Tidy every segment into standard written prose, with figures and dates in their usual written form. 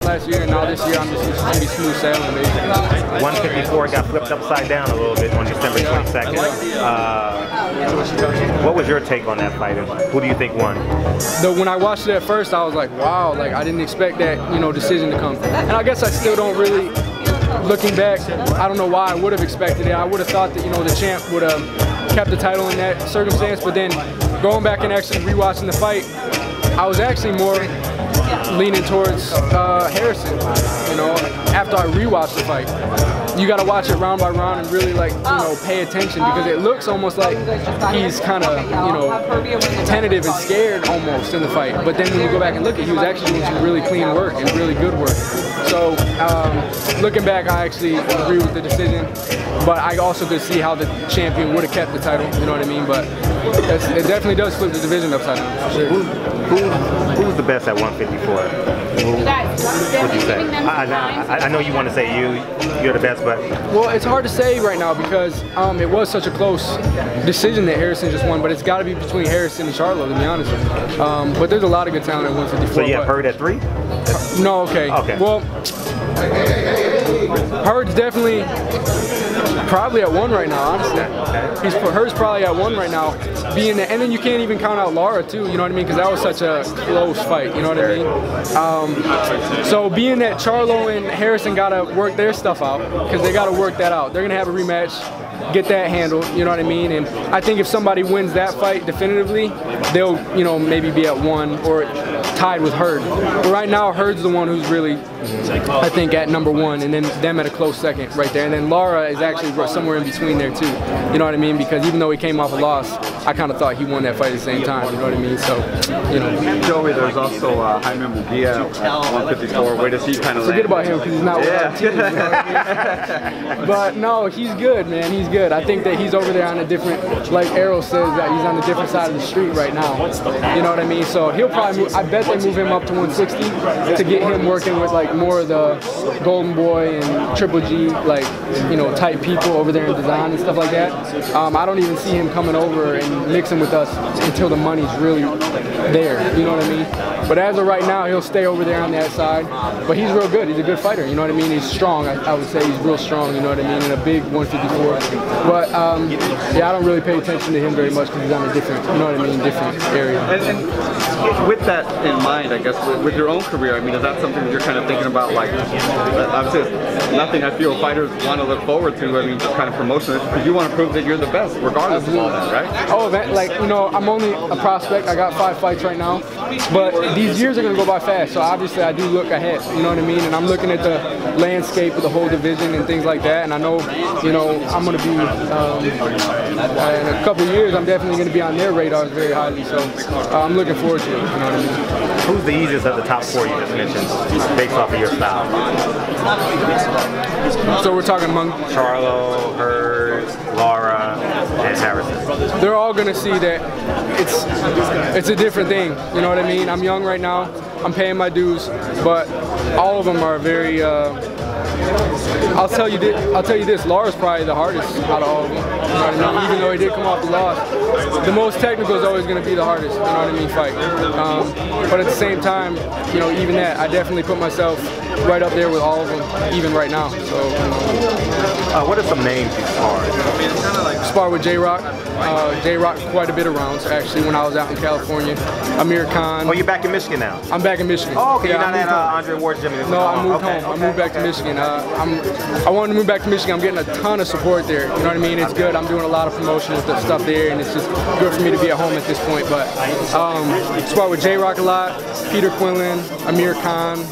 last year, and now this year I'm just going to be smooth sailing, basically. 154 got flipped upside down a little bit on December 22nd. What was your take on that fight? Who do you think won? When I watched it at first, I was like, wow, like I didn't expect that, decision to come. And I guess I still don't really, looking back, I don't know why I would have expected it. I would have thought that, the champ would have kept the title in that circumstance, but then going back and actually rewatching the fight, I was actually more leaning towards Harrison, after I rewatched the fight. You got to watch it round by round and really pay attention, because it looks almost like he's kind of, tentative and scared almost in the fight. But then when you go back and look at it, he was actually doing some really clean work and really good work. So looking back, I actually agree with the decision, but I also could see how the champion would have kept the title, you know what I mean? But it definitely does flip the division upside down, for sure. Who's the best at 154? What would you say? I know you want to say you're the best, but... Well, it's hard to say right now because it was such a close decision that Harrison just won, but it's got to be between Harrison and Charlo, to be honest. But there's a lot of good talent at 154. So you have Hurd at 3? No, okay. Well, Hurd's definitely probably at 1 right now, honestly. Hurd's probably at 1 right now. And then you can't even count out Lara too, you know what I mean? Because that was such a close fight, you know what I mean? So being that Charlo and Harrison gotta work their stuff out, because they gotta work that out. They're gonna have a rematch, get that handled, you know what I mean? And I think if somebody wins that fight definitively, they'll, maybe be at 1 or tied with Hurd. But right now, Hurd's the one who's really, I think, at number 1, and then them at a close second right there. And then Lara is actually somewhere in between there too. You know what I mean? Because even though he came off a loss, I kind of thought he won that fight at the same time. You know what I mean? So, Joey, there's also Jaime Munguia at 154. Where does he kind of forget about him because he's not with our team. You know what I mean? But no, he's good, man. He's good. I think that he's over there on a different, like Errol says, that he's on the different side of the street right now. You know what I mean? So he'll probably move, I bet they move him up to 160 to get him working with more of the Golden Boy and Triple G, type people over there in design and stuff like that. I don't even see him coming over and mixing with us until the money's really there, you know what I mean? But as of right now, he'll stay over there on that side. But he's real good. He's a good fighter, you know what I mean? He's strong. I would say he's real strong, you know what I mean? In a big 154. But yeah, I don't really pay attention to him very much because he's on a different, you know what I mean, different area. And with that in mind, I guess, with your own career, I mean, is that something that you're kind of thinking about? Obviously, it's nothing I feel fighters want to look forward to. I mean, just kind of promotion, because you want to prove that you're the best, regardless of all that, right? Oh, I'm only a prospect. I got 5 fights right now, but these years are going to go by fast. So obviously, I do look ahead. You know what I mean? And I'm looking at the landscape of the whole division and things like that. And I know, I'm going to be in a couple of years. I'm definitely going to be on their radars very highly. So I'm looking forward to it. You know what I mean? Who's the easiest of the top 4 you just mentioned, based off of your style? So we're talking among Charlo, Hurd, Lara, and Harrison. They're all gonna see that it's a different thing. You know what I mean? I'm young right now. I'm paying my dues, but all of them are very. I'll tell you this. Lara's probably the hardest out of all of them. You know what I mean? Even though he did come off the loss, the most technical is always going to be the hardest. You know what I mean? Fight. But at the same time, even that, I definitely put myself right up there with all of them, even right now. So. What are some names you sparred? Sparred with J-Rock. J-Rock quite a bit of rounds, actually, when I was out in California. Amir Khan. Oh, you're back in Michigan now? I'm back in Michigan. Oh, okay. Yeah, you're not at Andre Ward's gym anymore? No, I moved home. I moved back to Michigan. I wanted to move back to Michigan. I'm getting a ton of support there. You know what I mean? It's good. I'm doing a lot of promotional stuff there, and it's just good for me to be at home at this point. But sparred with J-Rock a lot, Peter Quinlan, Amir Khan.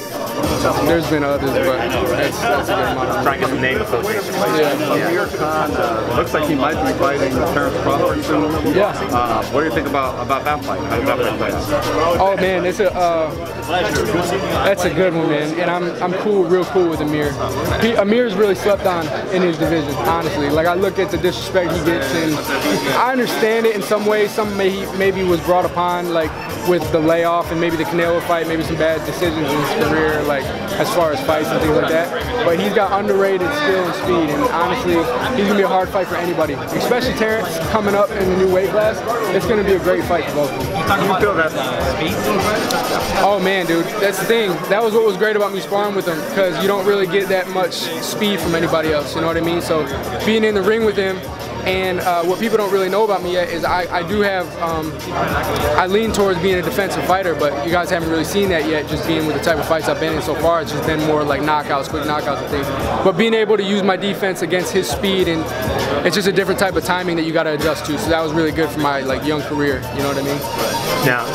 There's been others, but that's a good amount. Trying to get some name association. Yeah. Amir Khan looks like he might be fighting Terence Crawford soon. Yeah. What do you think about that fight? How did that fight play out? Oh man, that's a good one, man. And I'm real cool with Amir. Amir's really slept on in his division, honestly. I look at the disrespect he gets, and I understand it in some ways. Some maybe was brought upon with the layoff and maybe the Canelo fight, maybe some bad decisions in his career. like as far as fights and things like that. But he's got underrated skill and speed, and honestly, he's gonna be a hard fight for anybody, especially Terence coming up in the new weight class. It's gonna be a great fight for both of them. Do you feel that speed? Oh man, dude, that's the thing. That was what was great about me sparring with him, because you don't really get that much speed from anybody else, you know what I mean? So being in the ring with him, and what people don't really know about me yet is I do have, I lean towards being a defensive fighter, but you guys haven't really seen that yet, just being with the type of fights I've been in so far. It's just been more like knockouts, quick knockouts and things. But being able to use my defense against his speed, and it's just a different type of timing that you got to adjust to. So that was really good for my young career, you know what I mean? Now,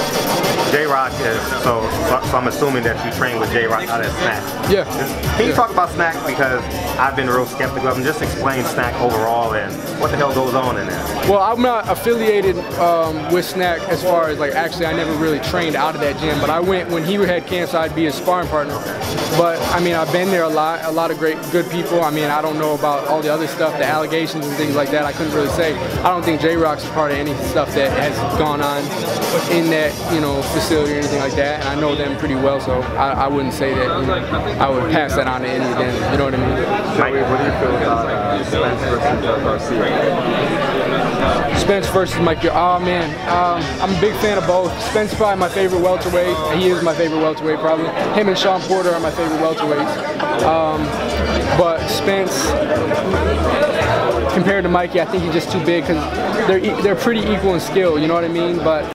J-Rock is, so I'm assuming that you train with J-Rock out at Snack. Yeah. Can you talk about Snack, because I've been real skeptical of him. Just explain Snack overall and what the hell goes on in there. Well, I'm not affiliated with Snack as far as actually I never really trained out of that gym, but I went when he had camp, so I'd be his sparring partner. But I mean, I've been there a lot of good people. I mean, I don't know about all the other stuff, the allegations and things like that. I couldn't really say. I don't think J-Rock's part of any stuff that has gone on in that, facility or anything like that, and I know them pretty well, so I wouldn't say that I would pass that on to any of them, you know what I mean? Jeoy, what do you feel about Spence versus Garcia? Spence versus Mike. Oh man, I'm a big fan of both. Spence is probably my favorite welterweight. He is my favorite welterweight probably. Him and Sean Porter are my favorite welterweights. But Spence, compared to Mikey, I think he's just too big, because they're pretty equal in skill, you know what I mean? But